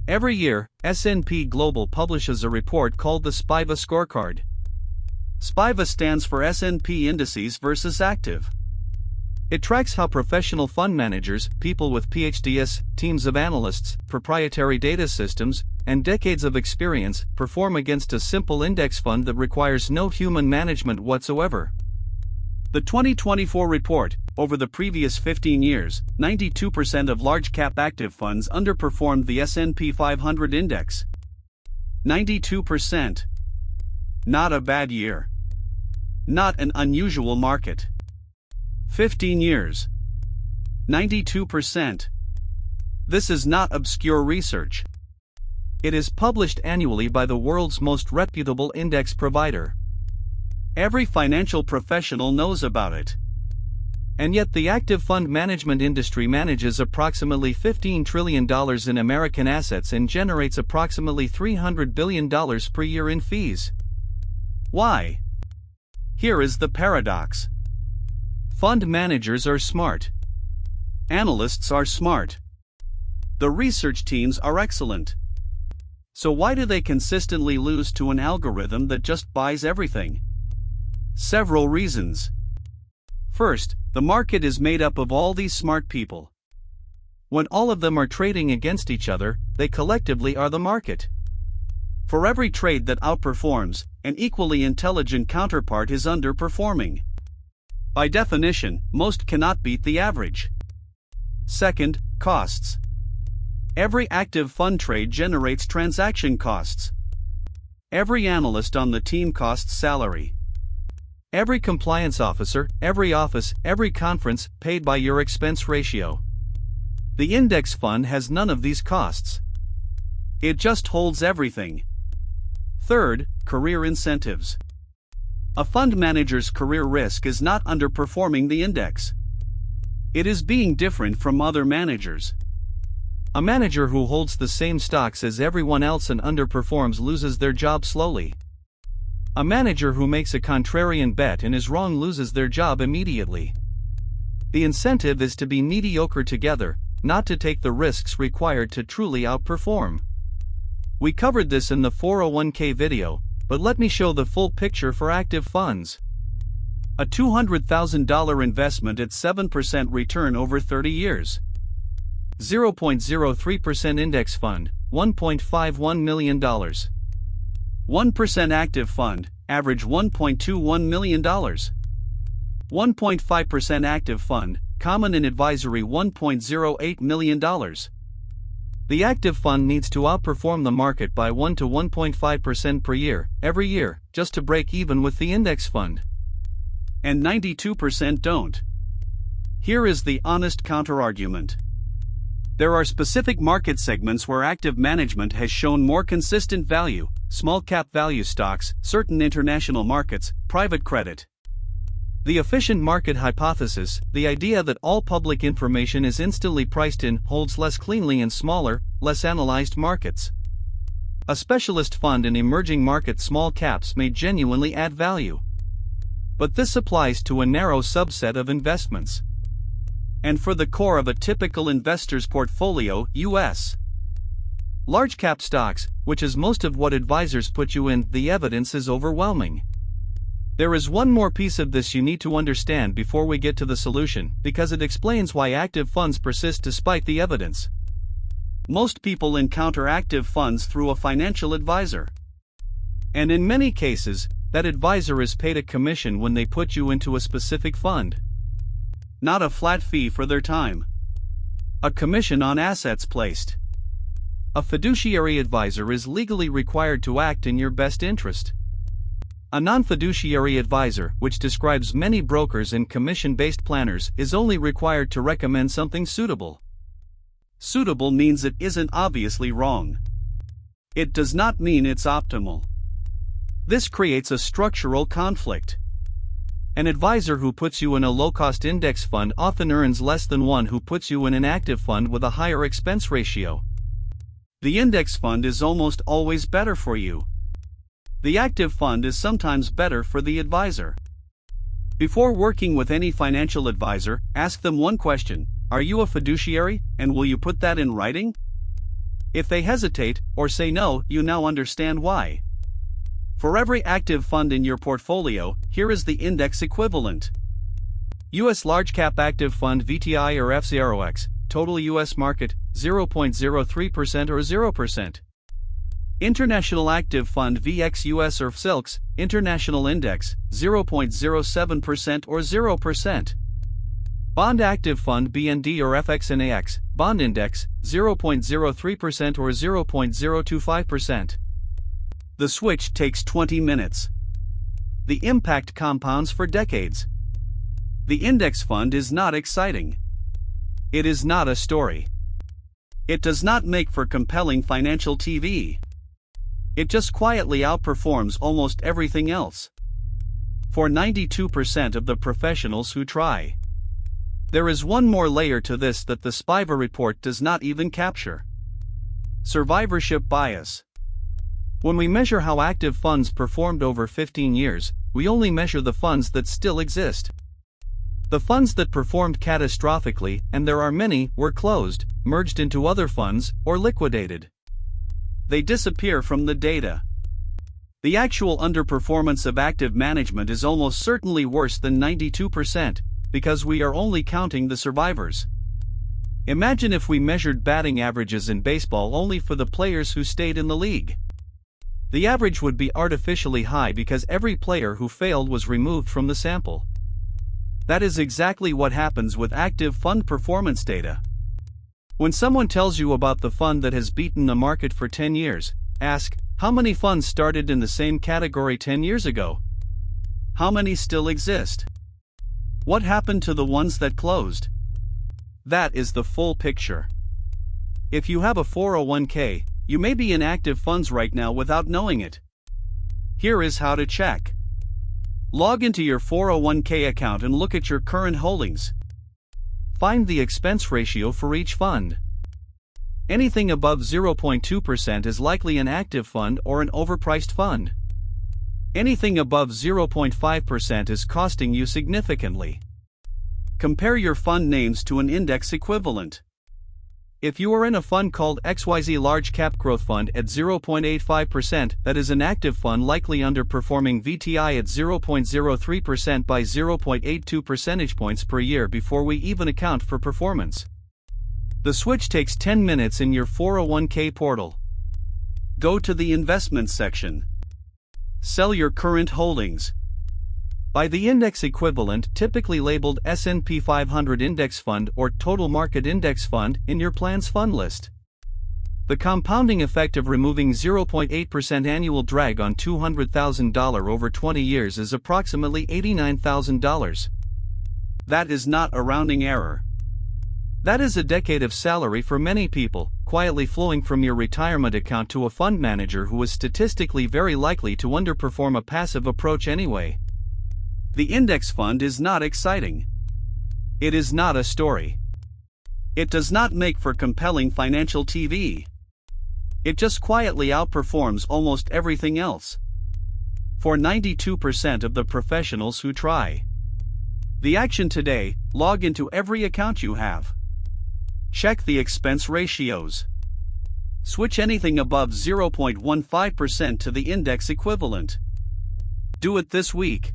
Every year, S&P Global publishes a report called the SPIVA scorecard. SPIVA stands for S&P Indices versus Active. It tracks how professional fund managers, people with PhDs, teams of analysts, proprietary data systems, and decades of experience, perform against a simple index fund that requires no human management whatsoever. The 2024 report: over the previous 15 years, 92% of large-cap active funds underperformed the S&P 500 index. 92%. Not a bad year. Not an unusual market. 15 years. 92%. This is not obscure research. It is published annually by the world's most reputable index provider. Every financial professional knows about it. And yet the active fund management industry manages approximately $15 trillion in American assets and generates approximately $300 billion per year in fees. Why? Here is the paradox. Fund managers are smart. Analysts are smart. The research teams are excellent. So why do they consistently lose to an algorithm that just buys everything? Several reasons. First, the market is made up of all these smart people. When all of them are trading against each other, they collectively are the market. For every trade that outperforms, an equally intelligent counterpart is underperforming. By definition, most cannot beat the average. Second, costs. Every active fund trade generates transaction costs. Every analyst on the team costs salary. Every compliance officer, every office, every conference, paid by your expense ratio. The index fund has none of these costs. It just holds everything. Third, career incentives. A fund manager's career risk is not underperforming the index. It is being different from other managers. A manager who holds the same stocks as everyone else and underperforms loses their job slowly. A manager who makes a contrarian bet and is wrong loses their job immediately. The incentive is to be mediocre together, not to take the risks required to truly outperform. We covered this in the 401k video, but let me show the full picture for active funds. A $200,000 investment at 7% return over 30 years. 0.03% index fund, $1.51 million. 1% active fund, average $1.21 million. 1.5% active fund, common and advisory $1.08 million. The active fund needs to outperform the market by 1 to 1.5% per year, every year, just to break even with the index fund. And 92% don't. Here is the honest counterargument. There are specific market segments where active management has shown more consistent value: small cap value stocks, certain international markets, private credit. The efficient market hypothesis, the idea that all public information is instantly priced in, holds less cleanly in smaller, less analyzed markets. A specialist fund in emerging market small caps may genuinely add value. But this applies to a narrow subset of investments. And for the core of a typical investor's portfolio, U.S. large cap stocks, which is most of what advisors put you in, the evidence is overwhelming. There is one more piece of this you need to understand before we get to the solution, because it explains why active funds persist despite the evidence. Most people encounter active funds through a financial advisor. And in many cases, that advisor is paid a commission when they put you into a specific fund. Not a flat fee for their time. A commission on assets placed. A fiduciary advisor is legally required to act in your best interest. A non-fiduciary advisor, which describes many brokers and commission-based planners, is only required to recommend something suitable. Suitable means it isn't obviously wrong. It does not mean it's optimal. This creates a structural conflict. An advisor who puts you in a low-cost index fund often earns less than one who puts you in an active fund with a higher expense ratio. The index fund is almost always better for you. The active fund is sometimes better for the advisor. Before working with any financial advisor, ask them one question: are you a fiduciary, and will you put that in writing? If they hesitate or say no, you now understand why. For every active fund in your portfolio, here is the index equivalent. US Large Cap Active Fund VTI or FCROX, total US market, 0.03% or 0%. International Active Fund VXUS or FSILX, International Index, 0.07% or 0%. Bond Active Fund BND or FXNAX, Bond Index, 0.03% or 0.025%. The switch takes 20 minutes. The impact compounds for decades. The index fund is not exciting. It is not a story. It does not make for compelling financial TV. It just quietly outperforms almost everything else. For 92% of the professionals who try. There is one more layer to this that the SPIVA report does not even capture. Survivorship bias. When we measure how active funds performed over 15 years, we only measure the funds that still exist. The funds that performed catastrophically, and there are many, were closed, merged into other funds, or liquidated. They disappear from the data. The actual underperformance of active management is almost certainly worse than 92%, because we are only counting the survivors. Imagine if we measured batting averages in baseball only for the players who stayed in the league. The average would be artificially high because every player who failed was removed from the sample. That is exactly what happens with active fund performance data. When someone tells you about the fund that has beaten the market for 10 years, ask, how many funds started in the same category 10 years ago? How many still exist? What happened to the ones that closed? That is the full picture. If you have a 401k, you may be in active funds right now without knowing it. Here is how to check. Log into your 401k account and look at your current holdings. Find the expense ratio for each fund. Anything above 0.2% is likely an active fund or an overpriced fund. Anything above 0.5% is costing you significantly. Compare your fund names to an index equivalent. If you are in a fund called XYZ Large Cap Growth Fund at 0.85%, that is an active fund likely underperforming VTI at 0.03% by 0.82 percentage points per year before we even account for performance. The switch takes 10 minutes in your 401k portal. Go to the investments section. Sell your current holdings. Buy the index equivalent, typically labeled S&P 500 Index Fund or Total Market Index Fund, in your plan's fund list. The compounding effect of removing 0.8% annual drag on $200,000 over 20 years is approximately $89,000. That is not a rounding error. That is a decade of salary for many people, quietly flowing from your retirement account to a fund manager who is statistically very likely to underperform a passive approach anyway. The index fund is not exciting. It is not a story. It does not make for compelling financial TV. It just quietly outperforms almost everything else. For 92% of the professionals who try. The action today: log into every account you have. Check the expense ratios. Switch anything above 0.15% to the index equivalent. Do it this week.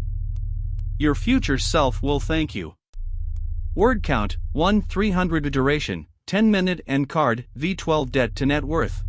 Your future self will thank you. Word count: 1 300 duration, 10-minute end card, V12 debt to net worth.